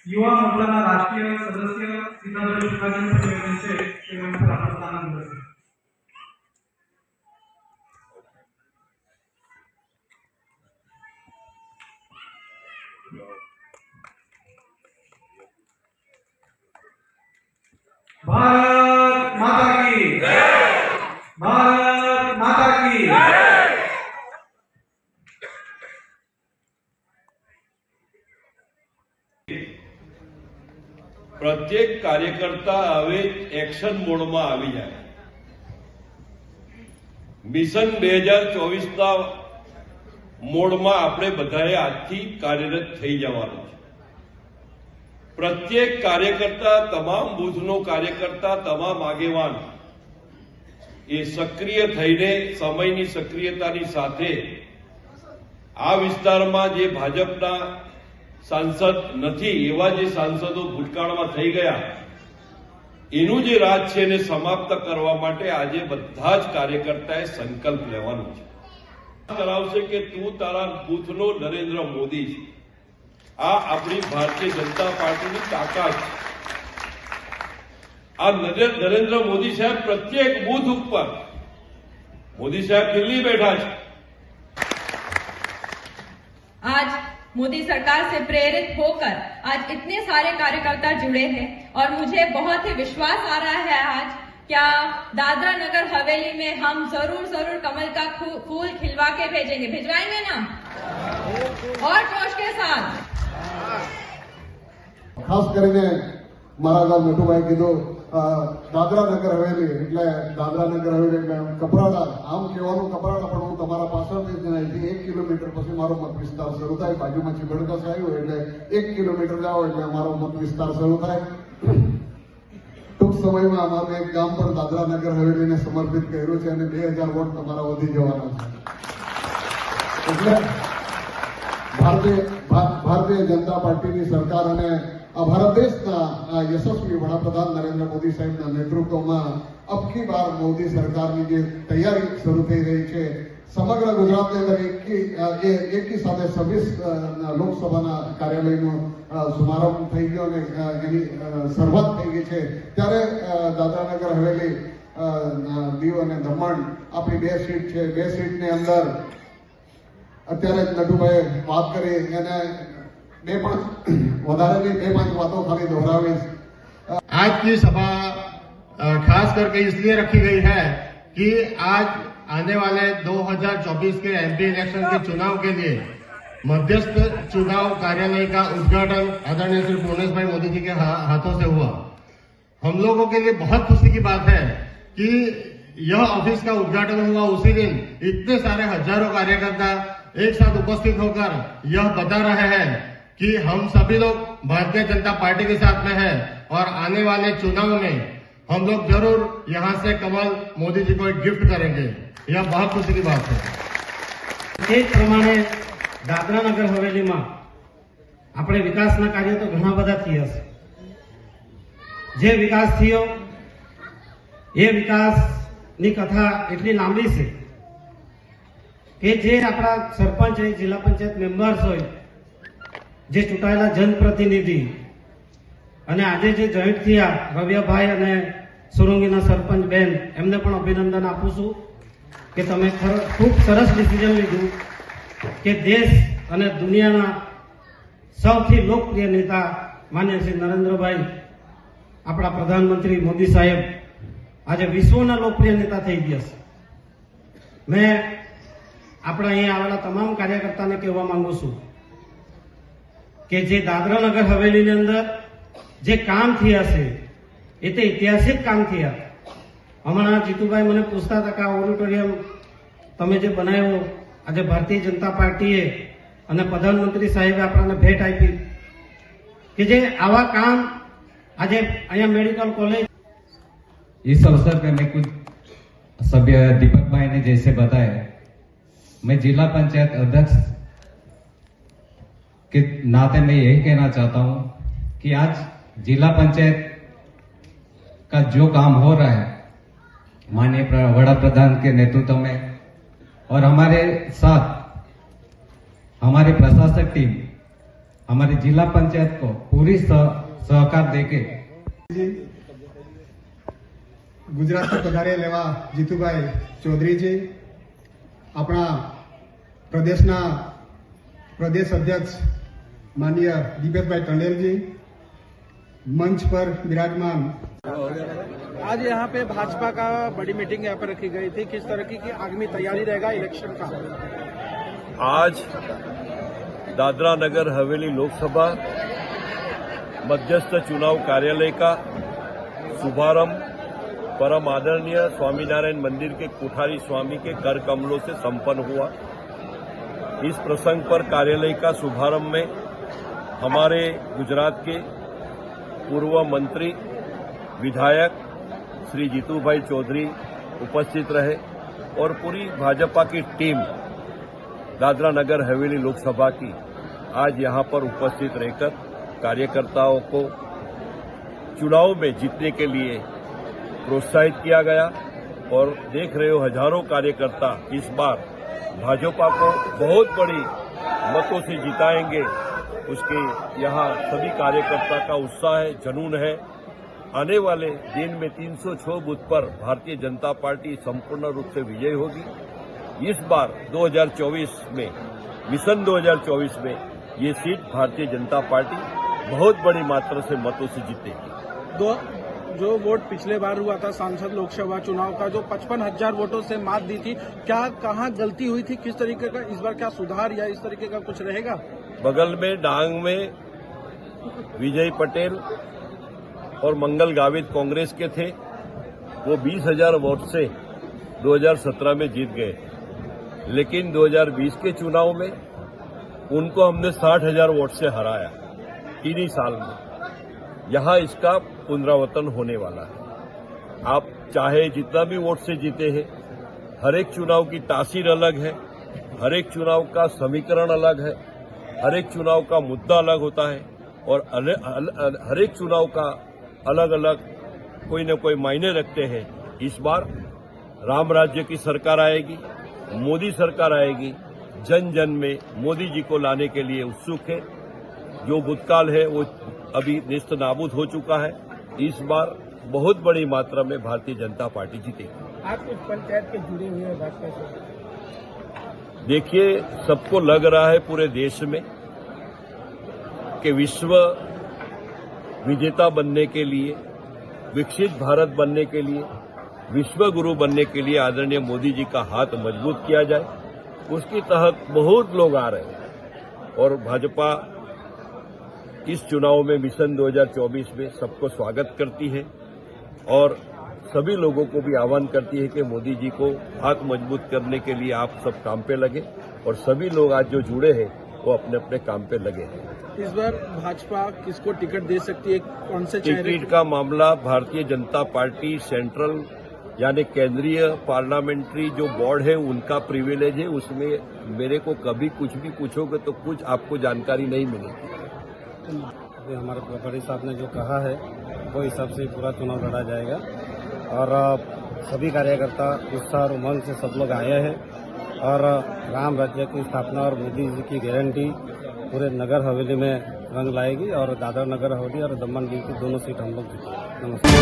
યુવા મોરચાના રાષ્ટ્રીય સદસ્ય સીતાભાઈ સુખાજીનું નિવેદન છે તે મંચ પર આપનું સ્થાન લેશે. भारत माता की जय, भारत माता की जय। प्रत्येक कार्यकर्ता હવે એક્શન મોડમાં આવી જાય. મિશન 2024 ના મોડમાં આપણે બધાએ આજથી કાર્યરત થઈ જવાનું છે. પ્રત્યેક કાર્યકર્તા, તમામ બૂથનો કાર્યકર્તા, તમામ આગેવાન એ સક્રિય થઈને સમયની સક્રિયતાની સાથે આ વિસ્તારમાં જે ભાજપના સાંસદ નથી એવા જે સાંસદો ભૂતકાળમાં થઈ ગયા એનું જે રાજ છે એને સમાપ્ત કરવા માટે આજે બધા જ કાર્યકર્તાએ સંકલ્પ લેવાનો છે. કરાવશે કે તું તારા બૂથનો નરેન્દ્ર મોદી છે. આ આપણી ભારતીય જનતા પાર્ટીની તાકાત છે. આ નરેન્દ્ર મોદી સાહેબ પ્રત્યેક બૂથ ઉપર મોદી સાહેબ દિલ્હી बैठा છે. आज मोदी सरकार से प्रेरित होकर आज इतने सारे कार्यकर्ता जुड़े हैं और मुझे बहुत ही विश्वास आ रहा है आज क्या दादरा नगर हवेली में हम जरूर कमल का फूल खिलवा के भेजेंगे. भिजवाएंगे ना और जोश के साथ. खास કરીને મારા ગામ નટુભાઈ કીધું દાદરા નગર હવેલી એટલે દાદરા નગર હવેલી એટલે કપરાડા, આમ કહેવાનું કપરાડા, પણ હું તમારા પાછળથી જ અહીંથી 1 કિલોમીટર પછી મારો મત વિસ્તાર શરૂ થાય. બાજુમાં ચીબડકસ આવ્યું એટલે 1 કિલોમીટર જાઓ એટલે અમારો મત વિસ્તાર શરૂ થાય. ટૂંક સમયમાં અમારું એક ગામ પર દાદરા નગર હવેલીને સમર્પિત કર્યું છે અને 2000 વોટ તમારા વધી જવાના છે. એટલે ભારતીય જનતા પાર્ટીની સરકાર અને આ ભારત દેશના યશસ્વી વડાપ્રધાન નરેન્દ્ર મોદી સાહેબના નેતૃત્વમાં અબકી બાર મોદી સરકારની જે તૈયારી શરૂ થઈ રહી છે, સમગ્ર ગુજરાતની અંદર એકી સાથે 26 લોકસભાના કાર્યાલયનો શુભારંભ થઈ ગયો અને એની શરૂઆત થઈ ગઈ છે. ત્યારે દાદરાનગર હવેલી, દીવ અને દમણ આપણી 2 સીટ છે. 2 સીટની અંદર અત્યારે જ નટુભાઈએ વાત કરી એને 2-5 बातों खाली दोहरावीश. आज की सभा खास करके इसलिए रखी गई है कि आज आने वाले 2024 के एमपी इलेक्शन के चुनाव के लिए मध्यस्थ चुनाव कार्यालय का उद्घाटन आदरणीय श्री पूर्णेश भाई मोदी जी के हाथों से हुआ. हम लोगों के लिए बहुत खुशी की बात है कि यह ऑफिस का उद्घाटन हुआ उसी दिन इतने सारे हजारों कार्यकर्ता एक साथ उपस्थित होकर यह बता रहे हैं कि हम सभी लोग भारतीय जनता पार्टी के साथ में है और आने वाले चुनाव में हम लोग जरूर यहाँ से कमल मोदी जी को एक गिफ्ट करेंगे. यह बहुत खुशी की बात है. એ પ્રમાણે દાદરા નગર હવેલીમાં આપણે વિકાસના કાર્યો તો ઘણા બધા થયા છે. જે વિકાસ થયો એ વિકાસની કથા એટલી લાંબી છે કે જે આપણા સરપંચ હોય, જિલ્લા પંચાયત મેમ્બર્સ હોય, જે ચૂંટાયેલા જનપ્રતિનિધિ અને આજે જે જોઈન્ટ થયા રવિયાભાઈ અને સુરંગીના સરપંચ બેન, એમને પણ અભિનંદન આપું છું કે તમે ખૂબ સરસ ડિસિઝન લીધું કે દેશ અને દુનિયાના સૌથી લોકપ્રિય નેતા માન્ય શ્રી નરેન્દ્રભાઈ, આપણા પ્રધાનમંત્રી મોદી સાહેબ આજે વિશ્વના લોકપ્રિય નેતા થઈ ગયા છે. મેં આપણા અહીંયા આવેલા તમામ કાર્યકર્તાને કહેવા માંગુ છું કે જે દાદરા નગર હવેલીની અંદર જે કામ થયા છે એ તો ઐતિહાસિક કામ થયા. હમણાં જીતુભાઈ મને પૂછતા હતા કે આ ઓડિટોરિયમ તમે જે બનાવ્યો આજે ભારતીય જનતા પાર્ટીએ અને પ્રધાનમંત્રી સાહેબે આપણને ભેટ આપી कि जे आवा काम आज अहिया मेडिकल कॉलेज। इस अवसर पर मैं कुछ सभ्य दीपक भाई ने जैसे बताया, मैं जिला पंचायत अध्यक्ष के नाते मैं यही कहना चाहता हूं कि आज जिला पंचायत का जो काम हो रहा है माननीय वड़ा प्रधान के नेतृत्व में और हमारे साथ हमारी प्रशासक टीम हमारी जिला पंचायत को पूरी सहकार देके गुजरात से पधारे लेवा जीतूभाई चौधरी जी, अपना प्रदेश अध्यक्ष माननीय दीपेशभाई टंडेल जी, मंच पर विराजमान। आज यहाँ पे भाजपा का बड़ी मीटिंग यहाँ पर रखी गई थी, किस तरह की आगामी तैयारी रहेगा इलेक्शन का? आज दादरा नगर हवेली लोकसभा मध्यस्थ चुनाव कार्यालय का शुभारंभ परम आदरणीय स्वामीनारायण मंदिर के कोठारी स्वामी के कर कमलों से संपन्न हुआ। इस प्रसंग पर कार्यालय का शुभारंभ में हमारे गुजरात के पूर्व मंत्री विधायक श्री जीतूभाई चौधरी उपस्थित रहे और पूरी भाजपा की टीम दादरा नगर हवेली लोकसभा की आज यहां पर उपस्थित रहकर कार्यकर्ताओं को चुनाव में जीतने के लिए प्रोत्साहित किया गया। और देख रहे हो हजारों कार्यकर्ता इस बार भाजपा को बहुत बड़ी मतों से जिताएंगे, उसके यहाँ सभी कार्यकर्ता का उत्साह है, जुनून है। आने वाले दिन में 306 बूथ पर भारतीय जनता पार्टी संपूर्ण रूप से विजयी होगी। इस बार 2024 में मिशन 2024 में ये सीट भारतीय जनता पार्टी बहुत बड़ी मात्रा से मतों से जीतेगी। जो वोट पिछले बार हुआ था सांसद लोकसभा चुनाव का, जो 55,000 वोटों से मात दी थी, क्या कहाँ गलती हुई थी, किस तरीके का इस बार क्या सुधार या इस तरीके का कुछ रहेगा? बगल में डांग में विजय पटेल और मंगल गावित कांग्रेस के थे, वो 20,000 वोट से 2017 में जीत गए। लेकिन 2020 के चुनाव में उनको हमने 60,000 वोट से हराया 3 ही साल में। यहां इसका पुनरावर्तन होने वाला है। आप चाहे जितना भी वोट से जीते हैं, हर एक चुनाव की तासीर अलग है, हर एक चुनाव का समीकरण अलग है, हर एक चुनाव का मुद्दा अलग होता है और हर एक चुनाव का अलग अलग कोई न कोई मायने रखते हैं। इस बार राम राज्य की सरकार आएगी, मोदी सरकार आएगी, जन जन में मोदी जी को लाने के लिए उत्सुक है। जो भूतकाल है वो अभी नेस्त नाबूद हो चुका है। इस बार बहुत बड़ी मात्रा में भारतीय जनता पार्टी जीतेगी। आप कुछ पंचायत के जुड़े हुए हैं भाजपा से? देखिए, सबको लग रहा है पूरे देश में कि विश्व विजेता बनने के लिए, विकसित भारत बनने के लिए, विश्व गुरु बनने के लिए आदरणीय मोदी जी का हाथ मजबूत किया जाए। उसके तहत बहुत लोग आ रहे हैं और भाजपा इस चुनाव में मिशन 2024 में सबको स्वागत करती है और सभी लोगों को भी आह्वान करती है कि मोदी जी को हाथ मजबूत करने के लिए आप सब काम पे लगे। और सभी लोग आज जो जुड़े हैं वो अपने अपने काम पे लगे हैं। इस बार भाजपा किसको टिकट दे सकती है, कौन से चेहरे? टिकट का मामला भारतीय जनता पार्टी सेंट्रल यानी केंद्रीय पार्लियामेंट्री जो बोर्ड है उनका प्रिविलेज है। उसमें मेरे को कभी कुछ भी पूछोगे तो कुछ आपको जानकारी नहीं मिलेगी। हमारे प्रभारी साहब ने जो कहा है वो हिसाब से पूरा चुनाव लड़ा जाएगा और सभी कार्यकर्ता उत्साह और उमंग से सब लोग आए हैं और राम राज्य की स्थापना और मोदी जी की गारंटी पूरे नगर हवेली में रंग लाएगी और दादरा नगर हवेली और दमन दीव की दोनों सीट हम लोग जीतेंगे। नमस्कार।